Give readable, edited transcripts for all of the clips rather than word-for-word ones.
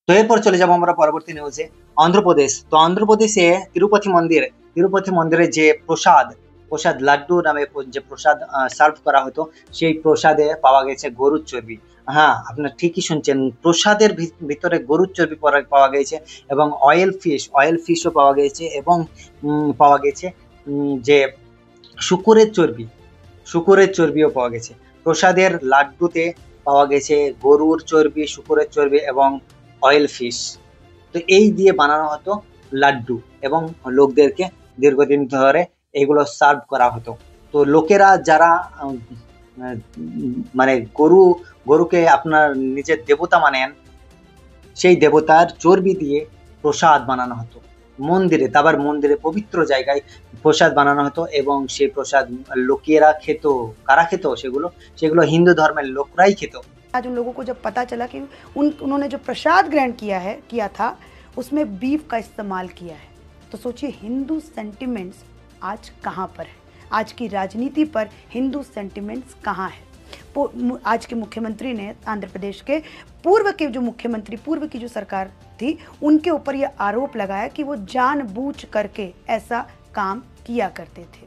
তো এরপর চলে যাবো আমরা পরবর্তী নিউজে, অন্ধ্রপ্রদেশ। তো অন্ধ্রপ্রদেশে তিরুপতি মন্দিরে যে প্রসাদ প্রসাদ লাড্ডু নামে যে প্রসাদ সার্ভ করা হতো, সেই প্রসাদে পাওয়া গেছে গরুর চর্বি। হ্যাঁ, আপনার ঠিকই শুনছেন, প্রসাদের ভিতরে গরুর চর্বি পাওয়া গেছে, এবং অয়েল ফিশও পাওয়া গেছে, এবং পাওয়া গেছে যে শুকুরের চর্বিও পাওয়া গেছে। প্রসাদের লাড্ডুতে পাওয়া গেছে গরুর চর্বি, শুকুরের চর্বি এবং অয়েল ফিশ। তো এই দিয়ে বানানো হতো লাড্ডু, এবং লোকদেরকে দীর্ঘদিন ধরে এগুলো সার্ভ করা হতো। তো লোকেরা যারা মানে গরুকে আপনার নিজের দেবতা মানেন, সেই দেবতার চর্বি দিয়ে প্রসাদ বানানো হতো মন্দিরে পবিত্র জায়গায় প্রসাদ বানানো হতো, এবং সেই প্রসাদ লোকেরা খেত। কারা খেত? সেগুলো হিন্দু ধর্মের লোকরাই খেত। आज उन लोगों को जब पता चला कि उन्होंने जो प्रसाद ग्रहण किया था उसमें बीफ का इस्तेमाल किया है, तो सोचिए हिंदू सेंटिमेंट्स आज कहाँ पर है, आज की राजनीति पर हिंदू सेंटिमेंट्स कहाँ है। आज के मुख्यमंत्री ने आंध्र प्रदेश के पूर्व की जो सरकार थी, उनके ऊपर यह आरोप लगाया कि वो जानबूझ करके ऐसा काम किया करते थे।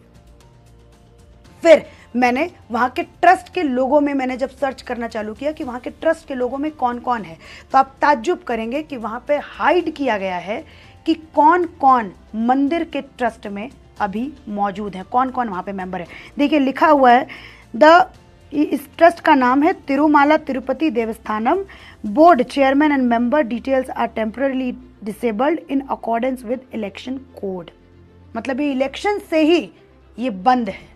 फिर मैंने वहाँ के ट्रस्ट के लोगों में मैंने जब सर्च करना चालू किया कि वहाँ के ट्रस्ट के लोगों में कौन कौन है, तो आप ताज्जुब करेंगे कि वहाँ पे हाइड किया गया है कि कौन कौन मंदिर के ट्रस्ट में अभी मौजूद है, कौन कौन वहाँ पे मेंबर है। देखिए लिखा हुआ है, इस ट्रस्ट का नाम है Tirumala Tirupati Devasthanam board chairman and member details are temporary disabled in accordance with election code. मतलब ये इलेक्शन से ही ये बंद है।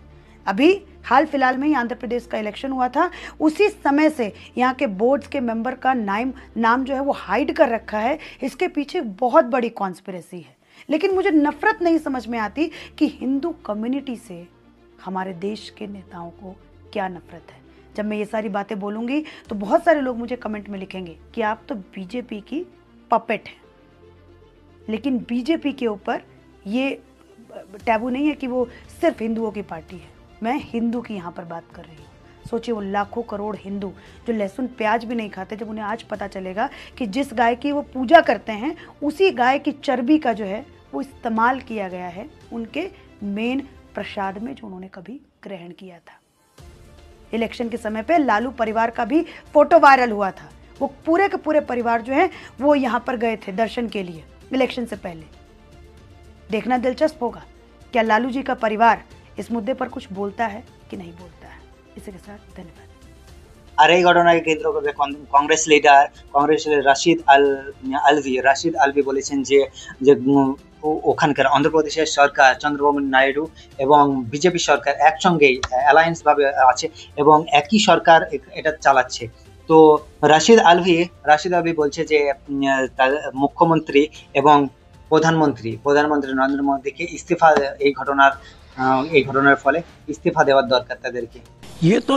अभी हाल फिलहाल में ही आंध्र प्रदेश का इलेक्शन हुआ था, उसी समय से यहाँ के बोर्ड्स के मेंबर का नाम जो है वो हाइड कर रखा है। इसके पीछे बहुत बड़ी कॉन्स्पिरेसी है। लेकिन मुझे नफरत नहीं समझ में आती कि हिंदू कम्युनिटी से हमारे देश के नेताओं को क्या नफरत है। जब मैं ये सारी बातें बोलूँगी तो बहुत सारे लोग मुझे कमेंट में लिखेंगे कि आप तो बीजेपी की पपेट हैं, लेकिन बीजेपी के ऊपर ये टैबू नहीं है कि वो सिर्फ हिंदुओं की पार्टी है। मैं हिंदू की यहाँ पर बात कर रही हूँ। सोचिए वो लाखों करोड़ हिंदू जो लहसुन प्याज भी नहीं खाते, जब उन्हें आज पता चलेगा कि जिस गाय की वो पूजा करते हैं उसी गाय की चर्बी का जो है वो इस्तेमाल किया गया है उनके मेन प्रसाद में जो उन्होंने कभी ग्रहण किया था। इलेक्शन के समय पे लालू परिवार का भी फोटो वायरल हुआ था। वो पूरे के पूरे परिवार जो है वो यहाँ पर गए थे दर्शन के लिए इलेक्शन से पहले। देखना दिलचस्प होगा क्या लालू जी का परिवार इस मुद्दे पर कुछ बोलता है कि नहीं बोलता है। इसी के साथ धन्यवाद। আর এই ঘটনাকে কেন্দ্র করে কংগ্রেস রাশিদ আলভি বলেছেন যে ওখানকার অন্ধ্রপ্রদেশের সরকার চন্দ্রবাবু নাইডু এবং বিজেপি সরকার একসঙ্গেই অ্যালায়েন্স ভাবে আছে এবং একই সরকার এটা চালাচ্ছে। তো রাশিদ আলভি বলছে যে মুখ্যমন্ত্রী এবং প্রধানমন্ত্রী নরেন্দ্র মোদীকে ইস্তফা এই ঘটনার ফলে ইস্তফা দেওয়ার দরকার তাদেরকে। ये तो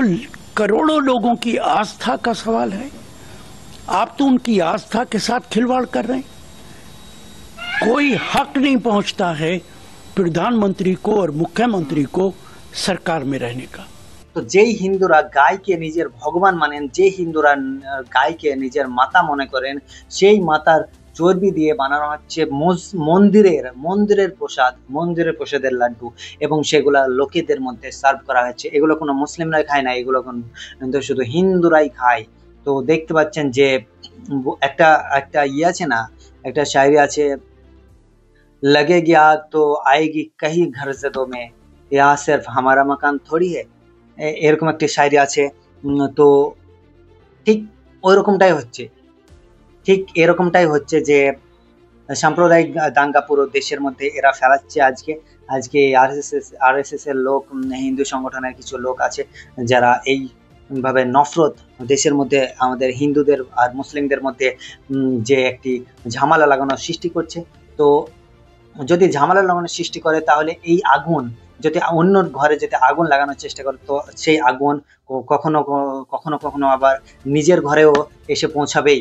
करोड़ों लोगों की आस्था का सवाल है। आप तो उनकी आस्था के साथ खिलवाड़ कर रहे हैं। कोई हक नहीं पहुंचता है प्रधानमंत्री को और मुख्यमंत्री को सरकार में रहने का। तो যেই হিন্দুরা গায়কে নিজের ভগবান মানেন, যে হিন্দুরা গায়কে নিজের মাতা মনে করেন, সেই মাতার চর্বি দিয়ে বানানো হচ্ছে মন্দিরের প্রসাদের লাড্ডু, এবং সেগুলা লোকেদের মধ্যে সার্ভ করা হচ্ছে। এগুলো কোনো মুসলিমরাই খায় না, এগুলো কিন্তু শুধু হিন্দুরাই খায়। তো দেখতে পাচ্ছেন যে একটা আছে না, একটা শায়রি আছে, लगेगी आग तो आएगी कहीं घर ज़दों में, यहाँ सिर्फ हमारा मकान थोड़ी है। এরকম একটা শায়রি আছে। তো ঠিক এরকমটাই হচ্ছে যে সাম্প্রদায়িক দাঙ্গা পুরো দেশের মধ্যে এরা ফেলাচ্ছে। আজকে আরএসএস এর লোক, হিন্দু সংগঠনের কিছু লোক আছে যারা এই ভাবে নফরত দেশের মধ্যে আমাদের হিন্দুদের আর মুসলিমদের মধ্যে যে একটি ঝামেলা লাগানোর সৃষ্টি করছে। তো যদি ঝামেলা লাগানোর সৃষ্টি করে তাহলে এই আগুন যদি অন্য ঘরে যদি আগুন লাগানোর চেষ্টা করে, তো সেই আগুন কখনো আবার নিজের ঘরেও এসে পৌঁছাবেই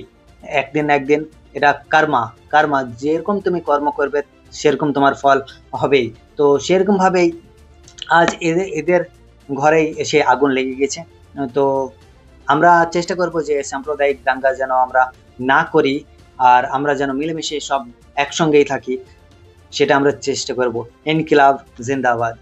একদিন। এটা কার্মা, যেরকম তুমি কর্ম করবে সেরকম তোমার ফল হবেই। তো সেরকম ভাবেই আজ এদের ঘরেই এসে আগুন লেগে গেছে। তো আমরা চেষ্টা করব যে সাম্প্রদায়িক দাঙ্গা যেন আমরা না করি, আর আমরা যেন মিলেমিশে সব একসঙ্গেই থাকি, সেটা আমরা চেষ্টা করব। ইনকিলাব জিন্দাবাদ।